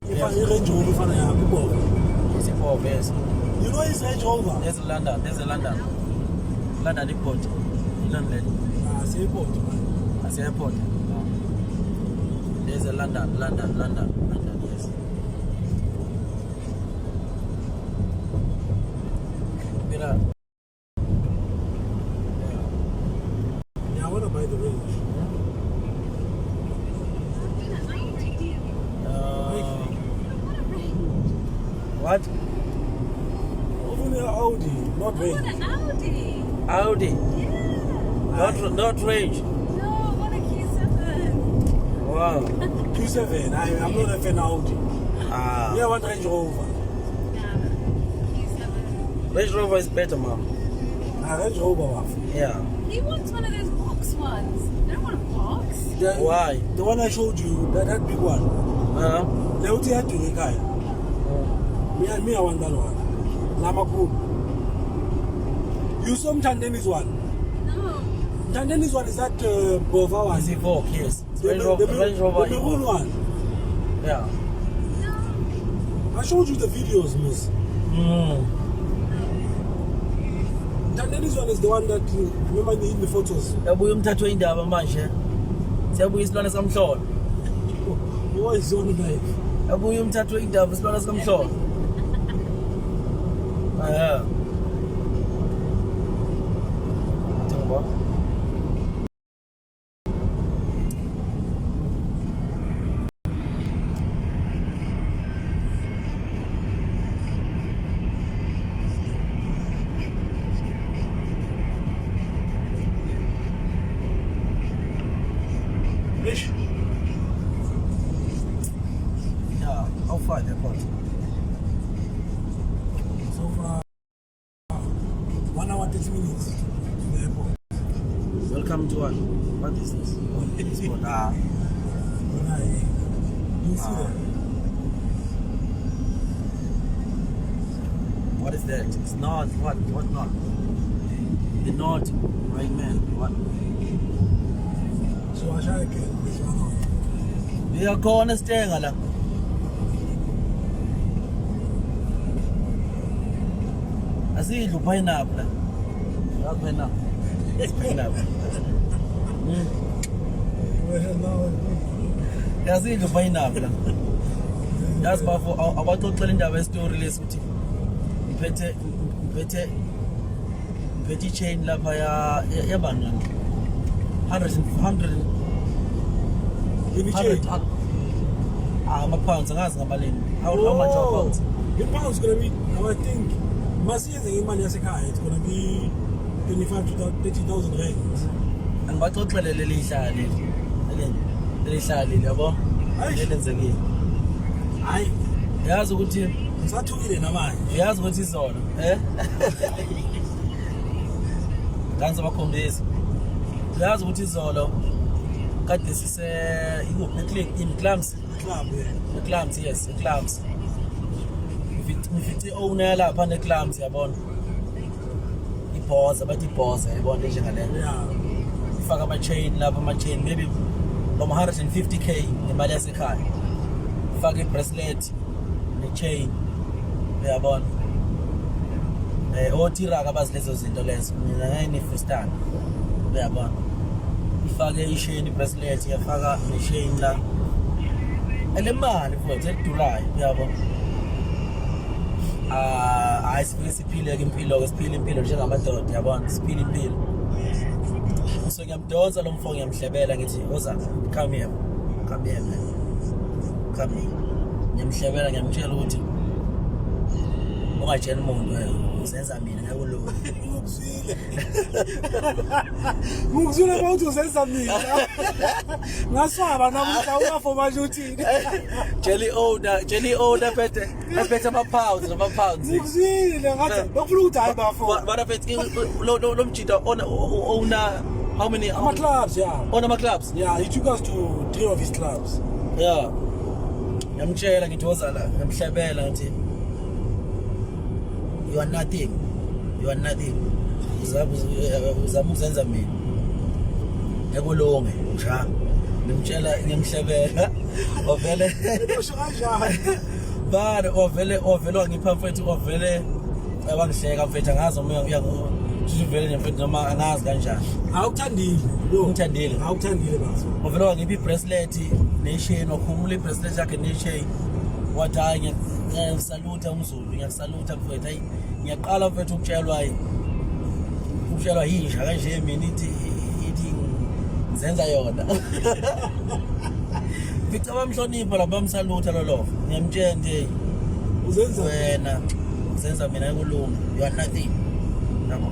If I Range Rover, if I have people. It's a pop, yes. You know it's Range Rover. There's London. London airport. London. It's airport, man. That's airport. No. There's a London, yes. Mira. Yeah, I want to buy the Range. What? Only Audi, not Range. Audi. Yeah. Not Range. No, what a Q7. Wow. Q7, I'm not a fan of Audi. Ah. Yeah, I want Range Rover. Yeah, Q7. Range Rover is better, man. Range Rover, man. Yeah. He wants one of those box ones. I don't want a box. Why? The one I showed you, that big one. The Audi had to guy. Me, I want that one. Lamaku. You saw Mtandeni's one. No. Mtandeni's one is that Bova one. Is it Vogue? Yes. The Range Rover. the maroon one. Yeah. No. I showed you the videos, miss. Mtandeni's one is the one that you remember in the photos. Yabuye umthatho indaba manje. Siyabuye isilwane samhlolo. What is on life? Yabuye umthatho indaba isilwane samhlolo. Yeah. Tengok. Yeah, how far the airport? So far, 1 hour 30 minutes to the airport. Welcome to one. What is this? This one. You see that? What is that? It's not. What not? The not right man. What? So I shall get this one on. We are going to stay ala. Asidlu pineapple. Not pineapple. It's pineapple. Asidlu pineapple. That's bafo abaxoxela indaba yestory lesuthi iphethe chain lapha yabana 100 ama-pounds angazi ngamalini. How much are pounds? The pounds gonna be, I think, masiyenze imali yasekhaya, it's gonna be 25 to 30,000 rands. Angibaxoxele leli hlali yabo lenzekile. Hayi, Yazi ukuthi ngisathukile namanje. Yazi ukuthi izolo Ganze bakhombisa. Yazi ukuthi izolo kade sise in clubs. Club, yeah. The clubs, yes, the clubs. Ngifithi owner lapha ne clubs yabona. Iphoza bathi iphoza yabona njengaleyo. Yeah. Ifaka ama-chain lapha ama-chain maybe noma 150k nemali yasekhaya. Ifaka i-bracelet ne-chain uyabona. Othiraka abazi lezo zinto lezo mina ngayinifustana uyabona. Ifake i-chain i-bracelet yafaka ne-chain la. Elemali futhi edurayo uyabona. Hayi siphile ke impilo siphile impilo njengamadoda yabona siphile impilo. So ngiyamdonsa lo mfo ngiyamhlebela ngithi oza come here man. Come here. Ngiyamhlebela ngiyamtshela ukuthi ungatshela umuntu usenza mina ngiyakuluka. Ngikuzwile ukuthi usenza mina. Ngaswaba namuhla uyafoma uthini. Jelly order phethe ama-pounds nama-pounds. Ngikuzwile ngathi bafuna ukuthi hayi bafo. But lo mjida owner how many Clubs, yeah. On ama-clubs? Yeah, he took us to 3 of his clubs. Yeah. Ngiyamtshela ngithi woza la ngiyamhlebela ngithi you are nothing. Uzama ukuzenza mina. Ekulunge, ja. ngimtshela ngimhlebela ovele Usho kanjani? bani ovele wangipha mfethu ovele wangihleka mfethu angazi uma uyakuvele nje mfethu noma angazi kanjani Awuthandile. Ngithandile. Awuthandile bazo. ovele wangipha i-bracelet ne-chain wakhumula i-bracelet yakhe ne-chain wathi hayi ngiyakusalutha umZulu ngiyakusalutha mfethu hayi ngiyaqala mfethu ukutshelwa yisha kanje mina ithi zenza yona Victor bamhlonipha lapha bamsalutha lolo ngiyamtshela nje Uzenza wena uzenza mina ekulunga you are nothing yabo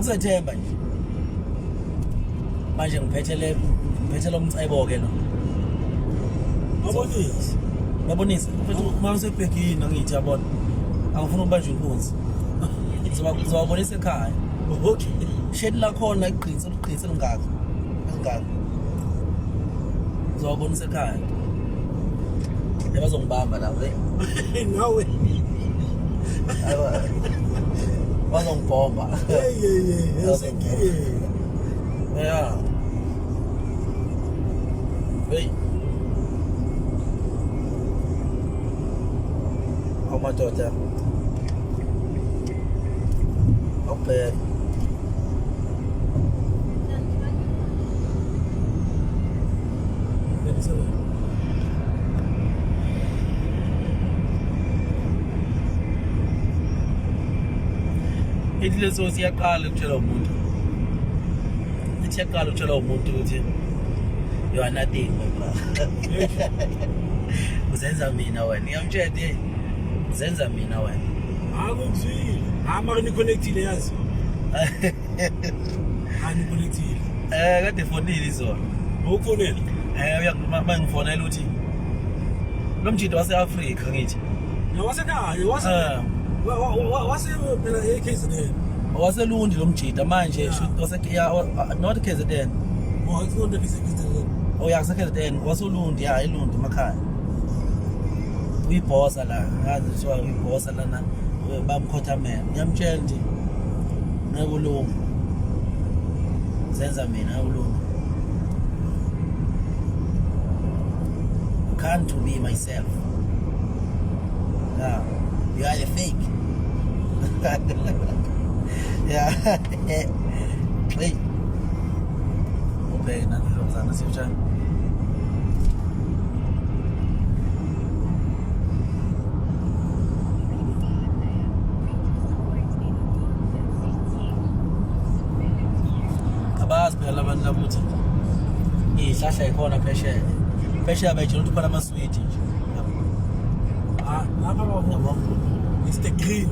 usethemba nje manje ngiphethe lo umcebo ke lo babonise mfethu uma usebhekini ngithi yabona angifuna ukubanja inkunzi ngizobabonisa ekhaya okay. Shade lakhona iqinise lingaka ngizobabonisa ekhaya bazongibamba lapho Nawe. bazongibhomba Yasekiye. yeah hey madoda okay Idile so siyaqala ukutshela umuntu. Ithiyaqala ukutshela umuntu ukuthi you are nothing bro. Uzenza mina wena. Ngiyamtshela nje uzenza mina wena. Akuzwile. Ama ni connectile yazi. Ani connectile. Kade fonile izona. Ukufonela. Uyakhuluma ngifonela uthi lo mjito wase-Afrika ngithi. Wasekhaya, wase phela eKZN. Waselundi lo mjito manje not KZN. Oh, it's not the KZN. Oh yeah, KZN wasolundi elundi emakhaya. Uyibhosa la, ngazi kuthiwa uyibhosa lana bamkhothamela. Ngiyamtshela nje ngekulunga. Zenza mina ngekulunga. Can't to be myself. Yeah, you are a fake. Yeah. Hey. Okay, nanti lo sana siya. Abaz phela abantu labuthi ihlahla ikhona phesheya. Phesheya bayitshela ukuthi khona ama-sweet nje. Lapha babo. It's the green.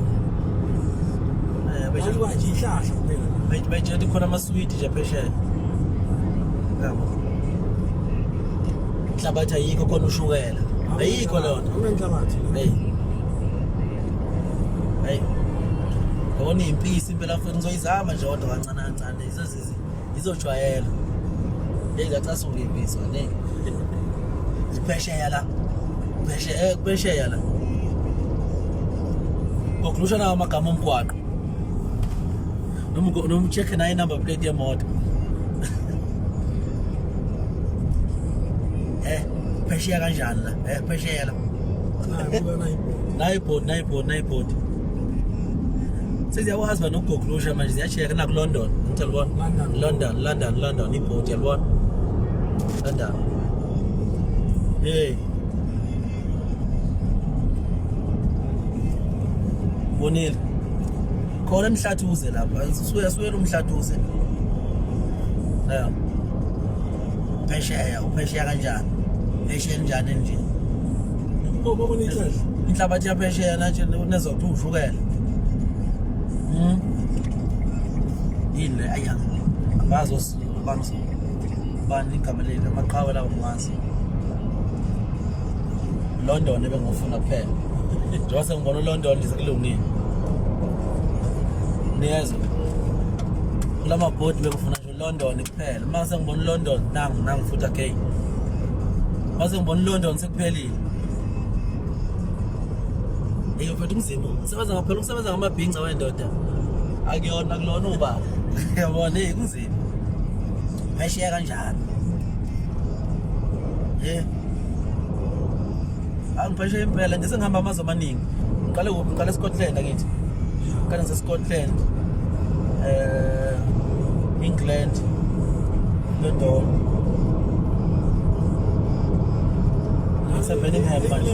Bayitshela nje ihlahla phela. Bayitshela ukuthi khona ama-sweet nje phesheya. Yabo. Inhlabathi ayikho khona ushukela. Ayikho lona. Unenhlabathi. Hey. Hey. Yona impisi impela futhi ngizoyizama nje kodwa kancane kancane izojwayela. Ngathi impisi wale. Phesheya la. Phesheya la. Kokulusha na amagama omgwaqo. Noma check na number plate yemoto. Phesheya kanjani la? Phesheya la. Nayiport. Seziyakwazi ba nokugokulusha manje ziyacheka na ku London. Ngitshela bona. London iport yalibona. London. Hey. Bonile. Khona emhlathuze lapha. Suyasuyela umhlathuze. Phesheya kanjani? Phesheya njani nje? Babona ihlahla. Inhlabathi yaphesheya nathi nezothi ushukela. Yini aya. Abazo bani igama leli amaqhawe lawo ngwazi. London ebengifuna kuphela. Njengoba sengibona uLondon lisekulungile. Niyezwa. Kulama boat bekufuna nje uLondon kuphela. Uma sengibona uLondon nangu futhi okay. Uma sengibona uLondon sekuphelile. Mfethu umzimba. Usebenza ngaphela usebenza ngamabhinca wendoda. Akuyona kulona ubaba. Yabona kunzima. Phesheya kanjani? Angiphesheya impela nje sengihamba amazwe amaningi. Ngiqale Scotland akithi. Ngikade Scotland. England. London. Birmingham manje.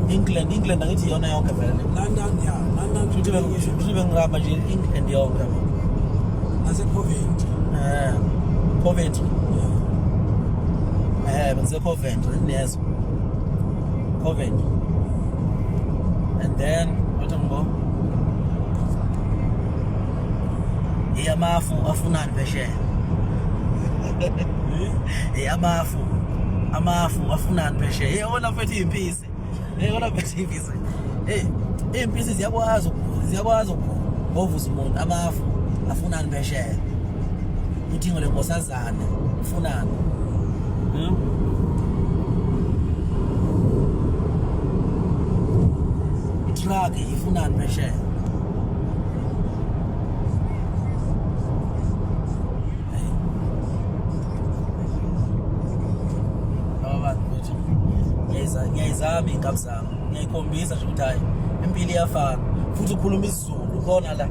England angithi yona yonke vele. London, London. Futhi bengihamba nje England yonke. Coventry. Coventry. Bengise Coventry, yes. Coventry. And then what am I? Amafu afunani phesheya. Amafu afunani phesheya. Yona futhi impisi. Yona futhi impisi. Impisi ziyakwazi ukuvuza umuntu. Amafu afunani phesheya. Udinga le nkosazana ufunani. Truck ifunani phesheya. Ngiyayizama iy'nkabi zami, ngiyayikhombisa nje ukuthi hayi impilo iyafana futhi ukhuluma isiZulu khona la.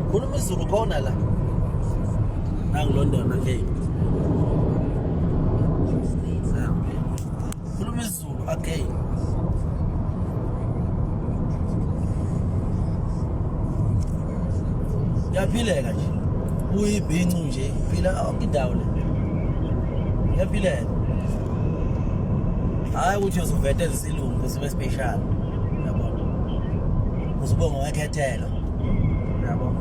Ukhuluma isiZulu khona la. Nangi-London again. Ukhuluma isiZulu again. Ngiyaphileka nje. Uyibhincu nje, phila yonke indawo le. Ngiyaphileka. Hayi ukuthi uzovetela isilungu sibe special. Yabona. Uzibonga wakhethelo. Yabona.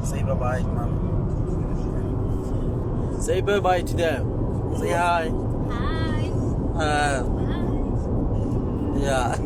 Say bye-bye, mom. Say bye-bye to them. Say hi. Hi. Yeah.